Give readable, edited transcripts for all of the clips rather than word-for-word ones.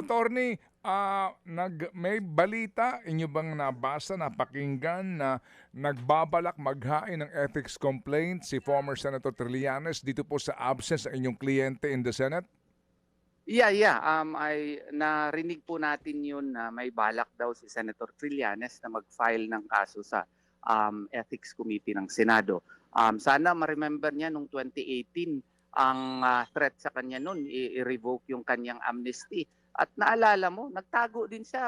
Attorney, may balita inyo bang nabasa, napakinggan na nagbabalak maghain ng ethics complaint si former Senator Trillanes dito po sa absence ng inyong kliyente in the Senate? Yeah. Narinig po natin yun na may balak daw si Senator Trillanes na mag-file ng kaso sa Ethics Committee ng Senado. Sana ma-remember niya nung 2018 ang threat sa kanya noon, i-revoke yung kanyang amnesty. At naalala mo, nagtago din siya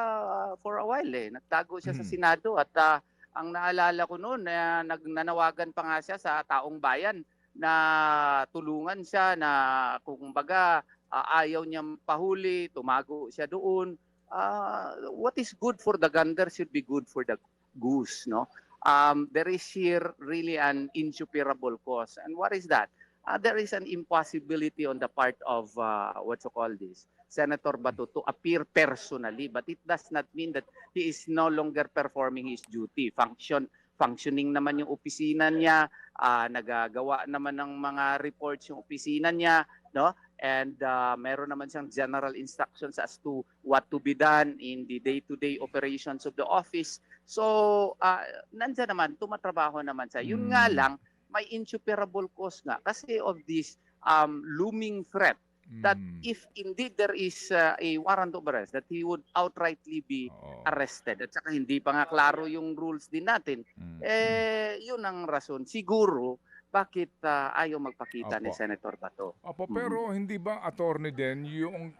for a while eh. Nagtago siya sa Senado at ang naalala ko noon, nanawagan pa nga siya sa taong bayan na tulungan siya na kung baga ayaw niyang pahuli, tumago siya doon. What is good for the gander should be good for the goose, no? There is here really an insuperable cause. And what is that? There is an impossibility on the part of Senator Bato to appear personally, but it does not mean that he is no longer performing his duty. Functioning naman yung opisina niya, nagagawa naman ng mga reports yung opisina niya, no? And meron naman siyang general instructions as to what to be done in the day-to-day operations of the office. So, nandiyan naman, tumatrabaho naman siya. Yun nga lang, may insuperable cause nga kasi of this looming threat that if indeed there is a warrant of arrest, that he would outrightly be arrested. At saka hindi pa nga klaro yung rules din natin. Yun ang rason. Siguro, bakit ayaw magpakita ni Senator Bato? Pero hindi ba, attorney din, yung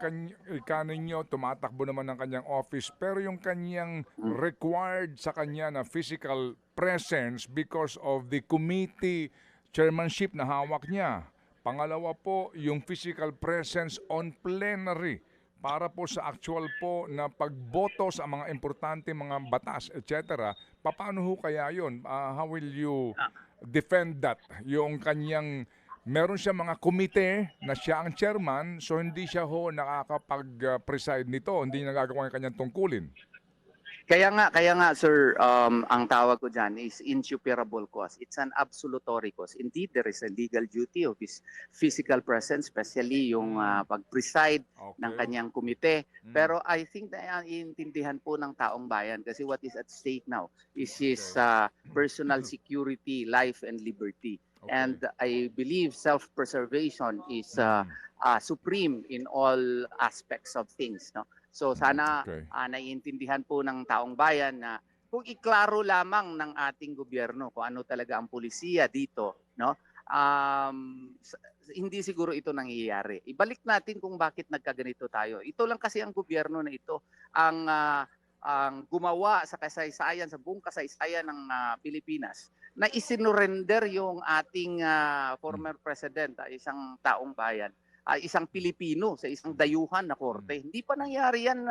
kanin nyo, tumatakbo naman ng kanyang office, pero yung kanyang required sa kanya na physical presence because of the committee chairmanship na hawak niya. Pangalawa po, yung physical presence on plenary para po sa actual po na pagboto sa mga importante mga batas, etc. Paano ho kaya yun? How will you defend that? Yung kanyang, meron siya mga komite na siya ang chairman, so hindi siya ho nakakapag-preside nito, hindi nagagawa yung kanyang tungkulin. Kaya nga sir, ang tawag ko dyan is insuperable cause. It's an absolutory cause. Indeed, there is a legal duty of his physical presence, especially yung pag-preside ng kanyang komite. Pero I think na iintindihan po ng taong bayan kasi what is at stake now is his personal security, life and liberty. And I believe self-preservation is supreme in all aspects of things, no? So sana naiintindihan po ng taong bayan na kung iklaro lamang ng ating gobyerno kung ano talaga ang pulisiya dito, no? Hindi siguro ito nangyayari. Ibalik natin kung bakit nagkaganito tayo. Ito lang kasi ang gobyerno na ito ang gumawa sa kasaysayan, sa buong kasaysayan ng Pilipinas na isinurrender yung ating former president, isang taong bayan. Isang Pilipino sa isang dayuhan na korte. Hindi pa nangyari yan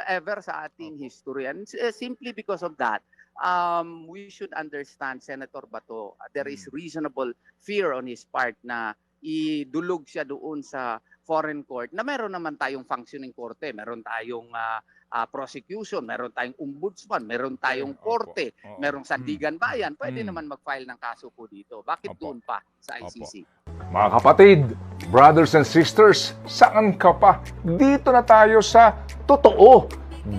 ever sa ating history. And simply because of that, we should understand Senator Bato. There is reasonable fear on his part na idulog siya doon sa foreign court na meron naman tayong functioning korte. Meron tayong prosecution, meron tayong ombudsman, meron tayong korte, merong sandigan bayan. Pwede naman mag-file ng kaso po dito. Bakit doon pa sa ICC? Mga kapatid, brothers and sisters, saan ka pa? Dito na tayo sa totoo.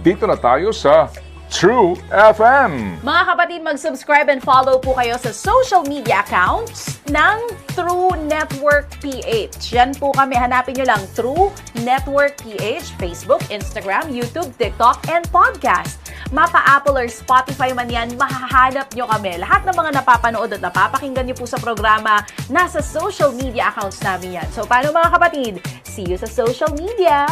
Dito na tayo sa True FM. Mga kapatid, mag-subscribe and follow po kayo sa social media accounts ng True Network PH. Yan po kami, hanapin nyo lang True Network PH, Facebook, Instagram, YouTube, TikTok, and podcast. Mapa Apple or Spotify man yan, mahahanap nyo kami. Lahat ng mga napapanood at napapakinggan nyo po sa programa, nasa social media accounts namin yan. So, paano mga kapatid? See you sa social media!